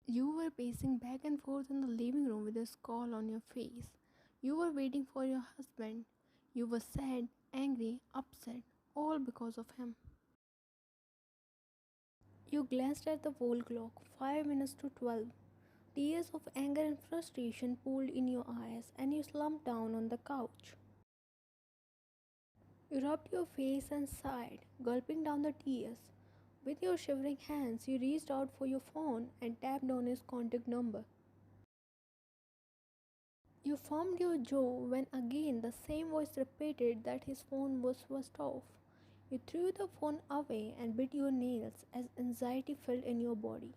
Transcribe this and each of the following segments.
You were pacing back and forth in the living room with a scowl on your face. You were waiting for your husband. You were sad, angry, upset, all because of him. You glanced at the wall clock, 5 minutes to 12. Tears of anger and frustration pooled in your eyes, and you slumped down on the couch. You rubbed your face and sighed, gulping down the tears. With your shivering hands, you reached out for your phone and tapped on his contact number. You firmed your jaw when again the same voice repeated that his phone was switched off. You threw the phone away and bit your nails as anxiety filled in your body.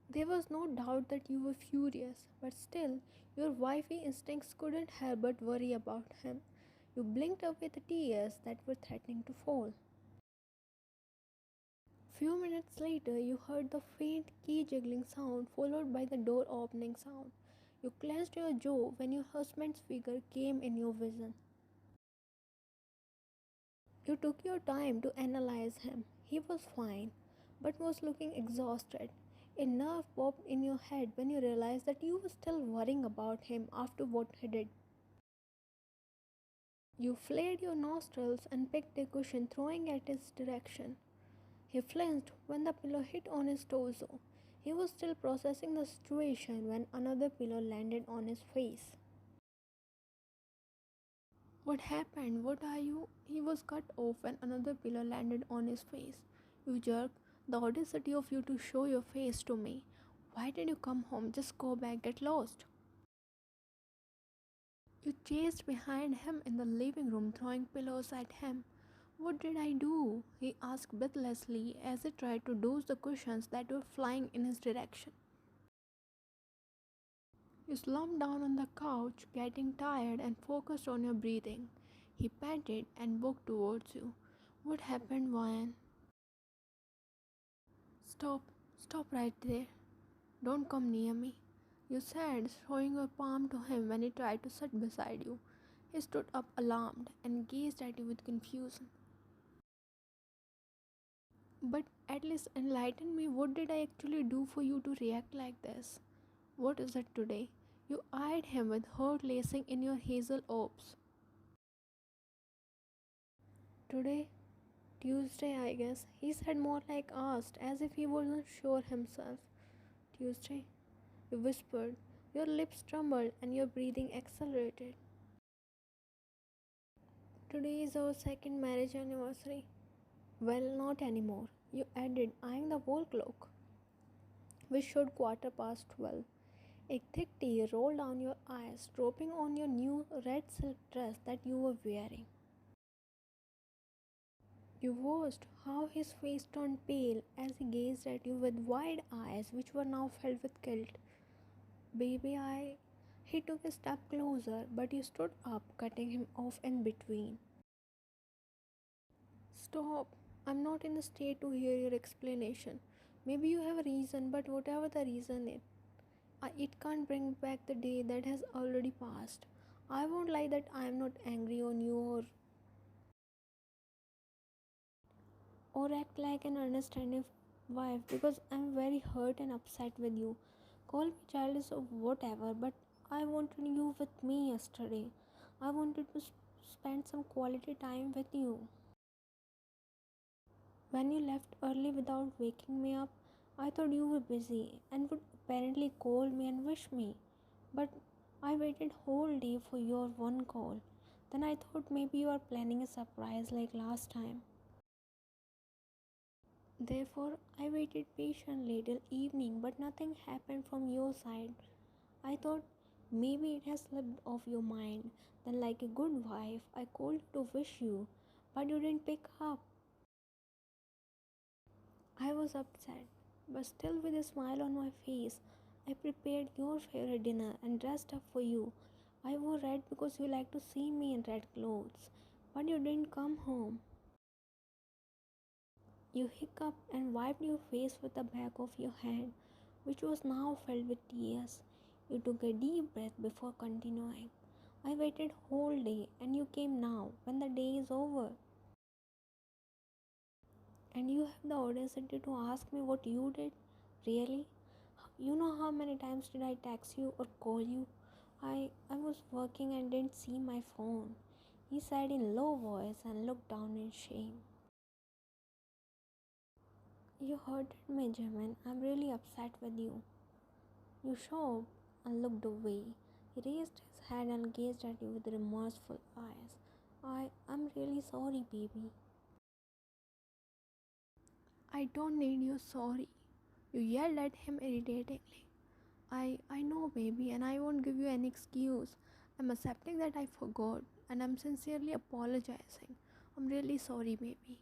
There was no doubt that you were furious, but still, your wifey instincts couldn't help but worry about him. You blinked away the tears that were threatening to fall. Few minutes later, you heard the faint key jiggling sound followed by the door opening sound. You clenched your jaw when your husband's figure came in your vision. You took your time to analyze him. He was fine, but was looking exhausted. A nerve popped in your head when you realized that you were still worrying about him after what he did. You flared your nostrils and picked a cushion, throwing at his direction. He flinched when the pillow hit on his torso. He was still processing the situation when another pillow landed on his face. What happened? What are you? He was cut off when another pillow landed on his face. You jerk. The audacity of you to show your face to me. Why did you come home? Just go back, get lost. You chased behind him in the living room, throwing pillows at him. What did I do? He asked breathlessly as he tried to dodge the cushions that were flying in his direction. You slumped down on the couch, getting tired and focused on your breathing. He panted and walked towards you. What happened, Ryan? Stop right there. Don't come near me. You said, throwing your palm to him when he tried to sit beside you. He stood up alarmed and gazed at you with confusion. But at least enlighten me, what did I actually do for you to react like this? What is it today? You eyed him with hurt lacing in your hazel orbs. Today? Tuesday, I guess. He said more like asked, as if he wasn't sure himself. Tuesday? You whispered. Your lips trembled and your breathing accelerated. Today is our second marriage anniversary. Well, not anymore, you added, eyeing the wall clock, which showed 12:15. A thick tear rolled down your eyes, dropping on your new red silk dress that you were wearing. You watched how his face turned pale as he gazed at you with wide eyes which were now filled with guilt. Baby, I. He took a step closer, but you stood up, cutting him off in between. Stop. I'm not in the state to hear your explanation. Maybe you have a reason, but whatever the reason is, it can't bring back the day that has already passed. I won't lie that I am not angry on you or act like an understanding wife because I'm very hurt and upset with you. Call me childish or whatever, but I wanted you with me yesterday. I wanted to spend some quality time with you. When you left early without waking me up, I thought you were busy and would apparently call me and wish me. But I waited whole day for your one call. Then I thought maybe you are planning a surprise like last time. Therefore, I waited patiently till evening, but nothing happened from your side. I thought maybe it has slipped off your mind. Then, like a good wife, I called you to wish you, but you didn't pick up. I was upset, but still with a smile on my face. I prepared your favorite dinner and dressed up for you. I wore red because you like to see me in red clothes, but you didn't come home. You hiccuped and wiped your face with the back of your hand, which was now filled with tears. You took a deep breath before continuing. I waited whole day and you came now when the day is over. And you have the audacity to ask me what you did? Really? You know how many times did I text you or call you? I was working and didn't see my phone. He said in low voice and looked down in shame. You hurted me, Jimin. I'm really upset with you. You showed and looked away. He raised his head and gazed at you with remorseful eyes. I'm really sorry, baby. I don't need your sorry. You yelled at him irritatingly. I know, baby, and I won't give you any excuse. I'm accepting that I forgot, and I'm sincerely apologizing. I'm really sorry, baby.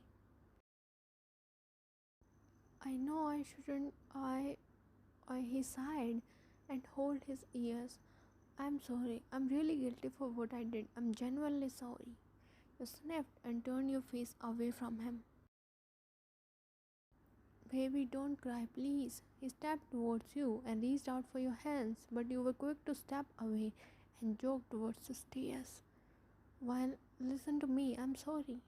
I know I shouldn't. He sighed and held his ears. I'm sorry. I'm really guilty for what I did. I'm genuinely sorry. You sniffed and turned your face away from him. Baby, don't cry, please. He stepped towards you and reached out for your hands, but you were quick to step away and jog towards the stairs. Well, listen to me, I'm sorry.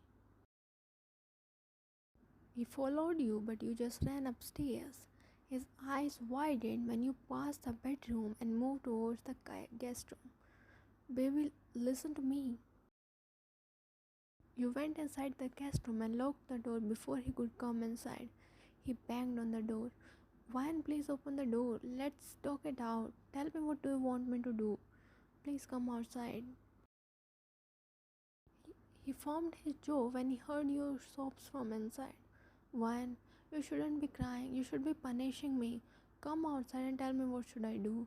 He followed you, but you just ran upstairs. His eyes widened when you passed the bedroom and moved towards the guest room. Baby, listen to me. You went inside the guest room and locked the door before he could come inside. He banged on the door. Wine, please open the door. Let's talk it out. Tell me, what do you want me to do? Please come outside. He formed his jaw when he heard your sobs from inside. Wine, you shouldn't be crying. You should be punishing me. Come outside and tell me, what should I do?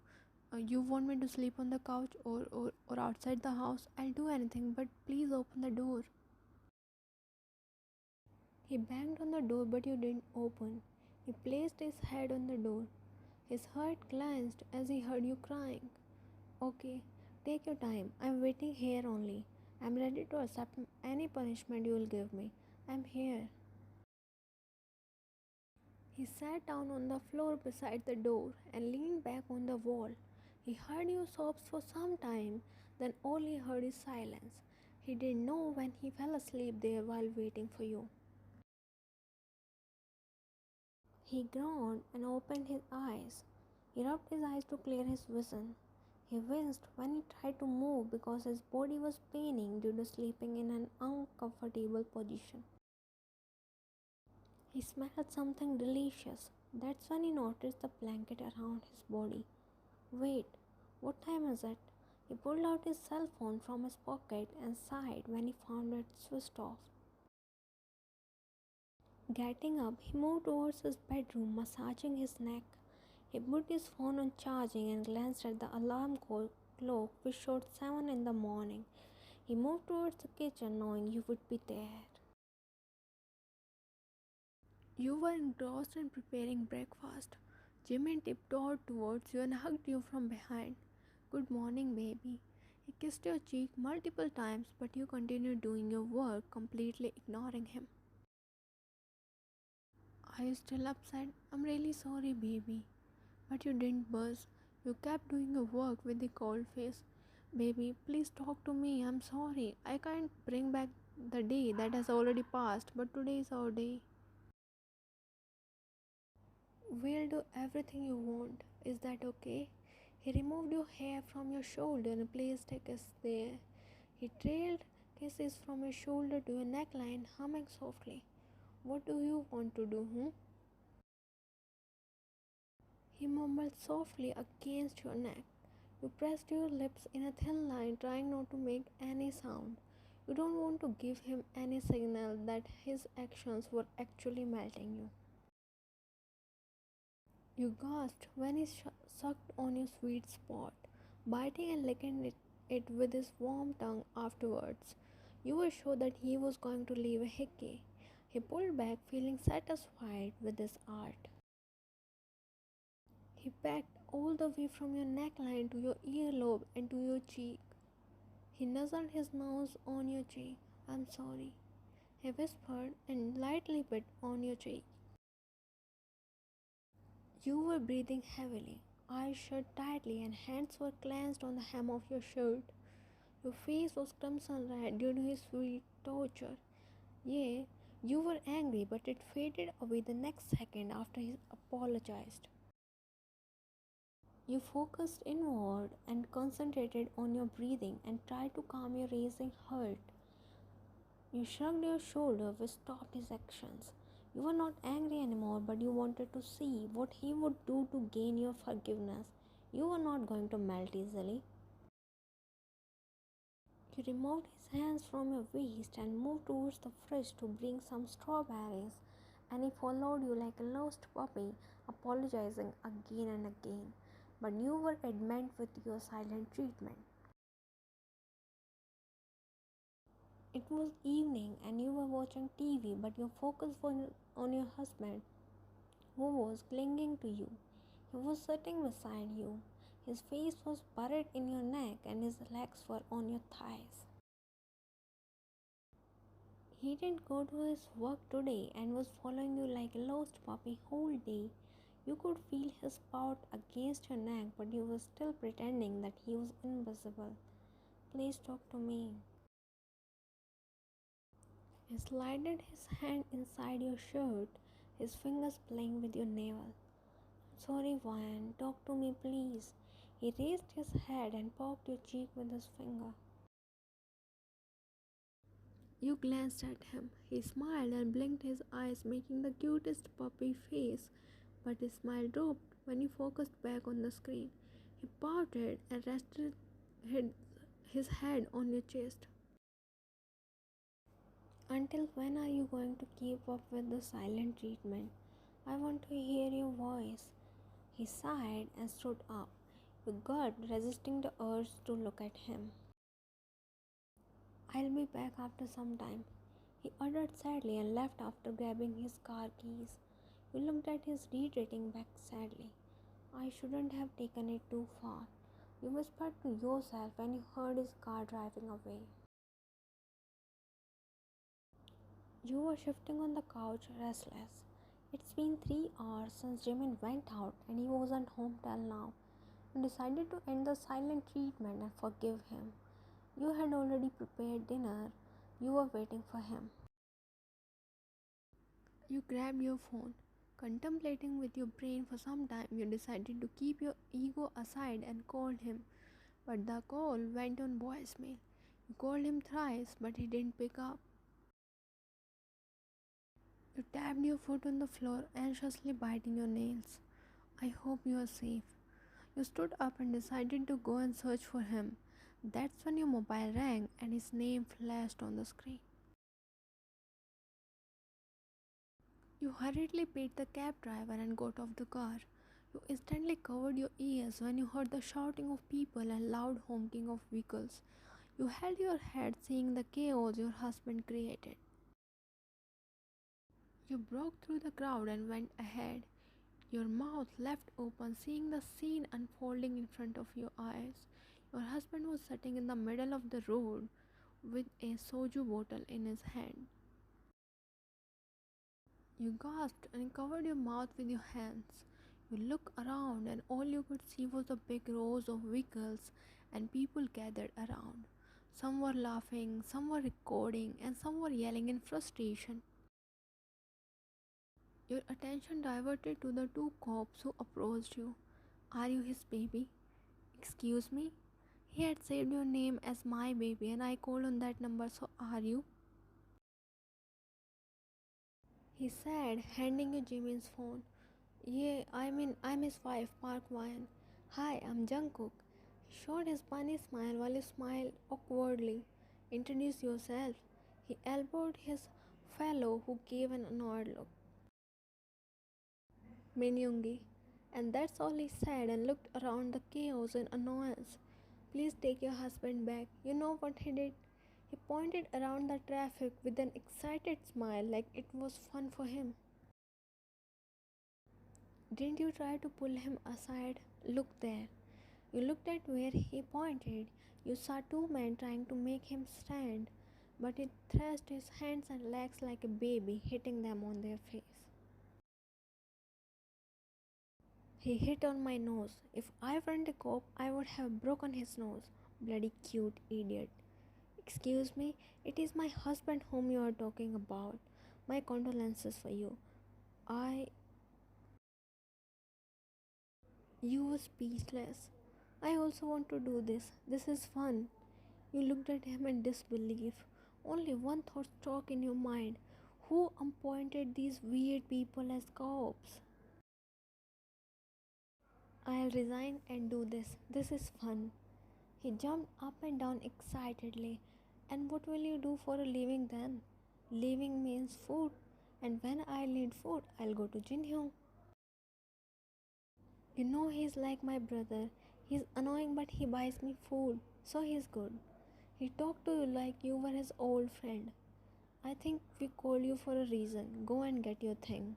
You want me to sleep on the couch or outside the house? I'll do anything, but please open the door. He banged on the door, but you didn't open. He placed his head on the door. His heart clenched as he heard you crying. Okay, take your time. I'm waiting here only. I'm ready to accept any punishment you will give me. I'm here. He sat down on the floor beside the door and leaned back on the wall. He heard your sobs for some time, then all he heard is silence. He didn't know when he fell asleep there while waiting for you. He groaned and opened his eyes. He rubbed his eyes to clear his vision. He winced when he tried to move because his body was paining due to sleeping in an uncomfortable position. He smelled something delicious. That's when he noticed the blanket around his body. Wait, what time is it? He pulled out his cell phone from his pocket and sighed when he found it switched off. Getting up, he moved towards his bedroom, massaging his neck. He put his phone on charging and glanced at the alarm clock, which showed 7 in the morning. He moved towards the kitchen, knowing you would be there. You were engrossed in preparing breakfast. Jimin tiptoed towards you and hugged you from behind. Good morning, baby. He kissed your cheek multiple times, but you continued doing your work, completely ignoring him. Are you still upset? I'm really sorry, baby. But you didn't buzz. You kept doing your work with a cold face. Baby, please talk to me. I'm sorry. I can't bring back the day that has already passed, but today is our day. We'll do everything you want. Is that okay? He removed your hair from your shoulder and placed a kiss there. He trailed kisses from your shoulder to your neckline, humming softly. What do you want to do, He mumbled softly against your neck. You pressed your lips in a thin line, trying not to make any sound. You don't want to give him any signal that his actions were actually melting you. You gasped when he sucked on your sweet spot, biting and licking it with his warm tongue afterwards. You were sure that he was going to leave a hickey. He pulled back, feeling satisfied with his art. He pecked all the way from your neckline to your earlobe and to your cheek. He nuzzled his nose on your cheek. I'm sorry, he whispered and lightly bit on your cheek. You were breathing heavily, eyes shut tightly, and hands were clenched on the hem of your shirt. Your face was crimson red due to his sweet torture. Yeah, You were angry, but it faded away the next second after he apologized. You focused inward and concentrated on your breathing and tried to calm your racing heart. You shrugged your shoulder, which stopped his actions. You were not angry anymore, but you wanted to see what he would do to gain your forgiveness. You were not going to melt easily. You removed his hands from your waist and moved towards the fridge to bring some strawberries, and he followed you like a lost puppy, apologizing again and again. But you were adamant with your silent treatment. It was evening and you were watching TV, but your focus was on your husband, who was clinging to you. He was sitting beside you. His face was buried in your neck and his legs were on your thighs. He didn't go to his work today and was following you like a lost puppy whole day. You could feel his pout against your neck, but you were still pretending that he was invisible. Please talk to me. He slided his hand inside your shirt, his fingers playing with your navel. Sorry, Ryan, talk to me, please. He raised his head and poked your cheek with his finger. You glanced at him. He smiled and blinked his eyes, making the cutest puppy face, but his smile dropped when you focused back on the screen. He pouted and rested his head on your chest. Until when are you going to keep up with the silent treatment? I want to hear your voice. He sighed and stood up, your gut resisting the urge to look at him. I'll be back after some time, he uttered sadly and left after grabbing his car keys. You looked at his retreating back sadly. I shouldn't have taken it too far, you whispered to yourself when you heard his car driving away. You were shifting on the couch, restless. It's been 3 hours since Jimin went out and he wasn't home till now. You decided to end the silent treatment and forgive him. You had already prepared dinner. You were waiting for him. You grabbed your phone. Contemplating with your brain for some time, you decided to keep your ego aside and called him. But the call went on voicemail. You called him thrice, but he didn't pick up. You tapped your foot on the floor, anxiously biting your nails. I hope you are safe. You stood up and decided to go and search for him. That's when your mobile rang and his name flashed on the screen. You hurriedly paid the cab driver and got off the car. You instantly covered your ears when you heard the shouting of people and loud honking of vehicles. You held your head, seeing the chaos your husband created. You broke through the crowd and went ahead, your mouth left open, seeing the scene unfolding in front of your eyes. Your husband was sitting in the middle of the road with a soju bottle in his hand. You gasped and covered your mouth with your hands. You looked around and all you could see was the big rows of vehicles and people gathered around. Some were laughing, some were recording, and some were yelling in frustration. Your attention diverted to the two cops who approached you. Are you his baby? Excuse me? He had saved your name as my baby and I called on that number, so are you? He said, handing you Jimin's phone. Yeah, I'm his wife, Park Wyan. Hi, I'm Jungkook. He showed his funny smile while you smiled awkwardly. Introduce yourself. He elbowed his fellow who gave an annoyed look. Minyungi. And that's all he said and looked around the chaos in annoyance. Please take your husband back. You know what he did? He pointed around the traffic with an excited smile like it was fun for him. Didn't you try to pull him aside? Look there. You looked at where he pointed. You saw two men trying to make him stand, but he thrust his hands and legs like a baby, hitting them on their face. He hit on my nose. If I weren't a cop, I would have broken his nose. Bloody cute idiot. Excuse me, it is my husband whom you are talking about. My condolences for you. I. You were speechless. I also want to do this. This is fun. You looked at him in disbelief. Only one thought stuck in your mind. Who appointed these weird people as cops? I'll resign and do this. This is fun. He jumped up and down excitedly. And what will you do for a living then? Living means food. And when I need food, I'll go to Jinhyung. You know he's like my brother. He's annoying but he buys me food. So he's good. He talked to you like you were his old friend. I think we called you for a reason. Go and get your thing.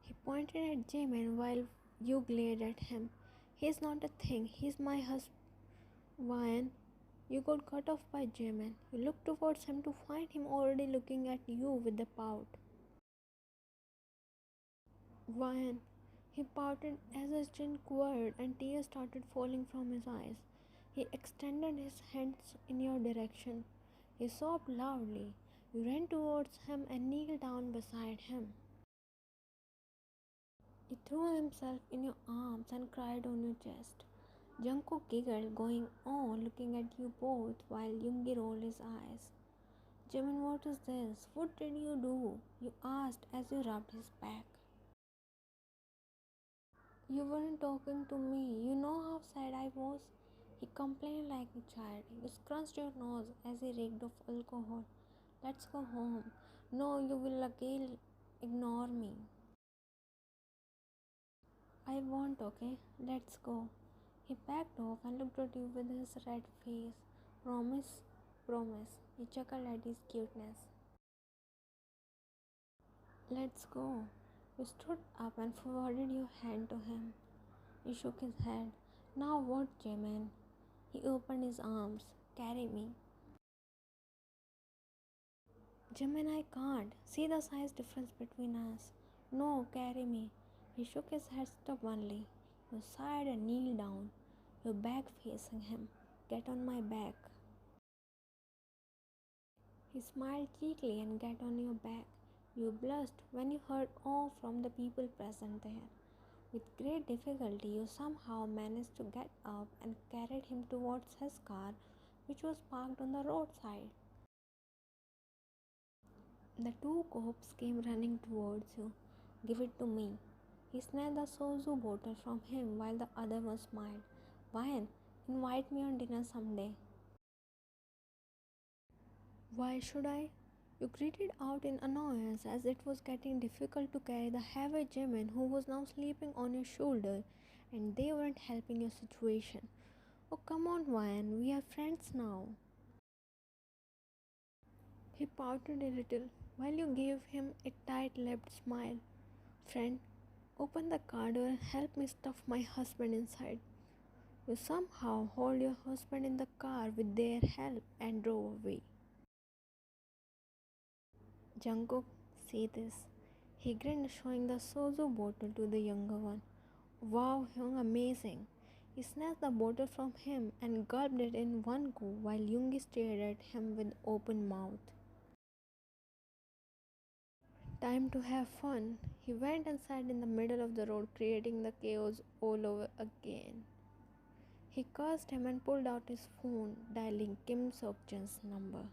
He pointed at Jimin while you glared at him. He's not a thing. He's my husband. Ryan, you got cut off by Jimin. You looked towards him to find him already looking at you with a pout. Ryan, he pouted as his chin quivered and tears started falling from his eyes. He extended his hands in your direction. He sobbed loudly. You ran towards him and kneeled down beside him. He threw himself in your arms and cried on your chest. Jungkook giggled, going on looking at you both while Yoongi rolled his eyes. Jimin, what is this? What did you do? You asked as you rubbed his back. You weren't talking to me. You know how sad I was? He complained like a child. You scrunched your nose as he reeked of alcohol. Let's go home. No, you will again ignore me. I won't, okay? Let's go. He backed off and looked at you with his red face. Promise? Promise. He chuckled at his cuteness. Let's go. You stood up and forwarded your hand to him. He shook his head. Now what, Jimin? He opened his arms. Carry me. Jimin, I can't. See the size difference between us. No, carry me. He shook his head stubbornly. You sighed and kneeled down, your back facing him. Get on my back. He smiled cheekily and got on your back. You blushed when you heard "oh" from the people present there. With great difficulty, you somehow managed to get up and carried him towards his car, which was parked on the roadside. The two cops came running towards you. Give it to me. He snatched the soju bottle from him while the other one smiled. Why? Invite me on dinner someday. Why should I? You greeted out in annoyance as it was getting difficult to carry the heavy Jimin who was now sleeping on your shoulder and they weren't helping your situation. Oh, come on, Ryan, we are friends now. He pouted a little while you gave him a tight lipped smile. Friend, open the car door and help me stuff my husband inside. You somehow hauled your husband in the car with their help and drove away. Jungkook, see this. He grinned, showing the soju bottle to the younger one. Wow, Hyung, amazing. He snatched the bottle from him and gulped it in one go while Yoongi stared at him with open mouth. Time to have fun. He went and sat in the middle of the road, creating the chaos all over again. He cursed him and pulled out his phone, dialing Kim Seok-jun's number.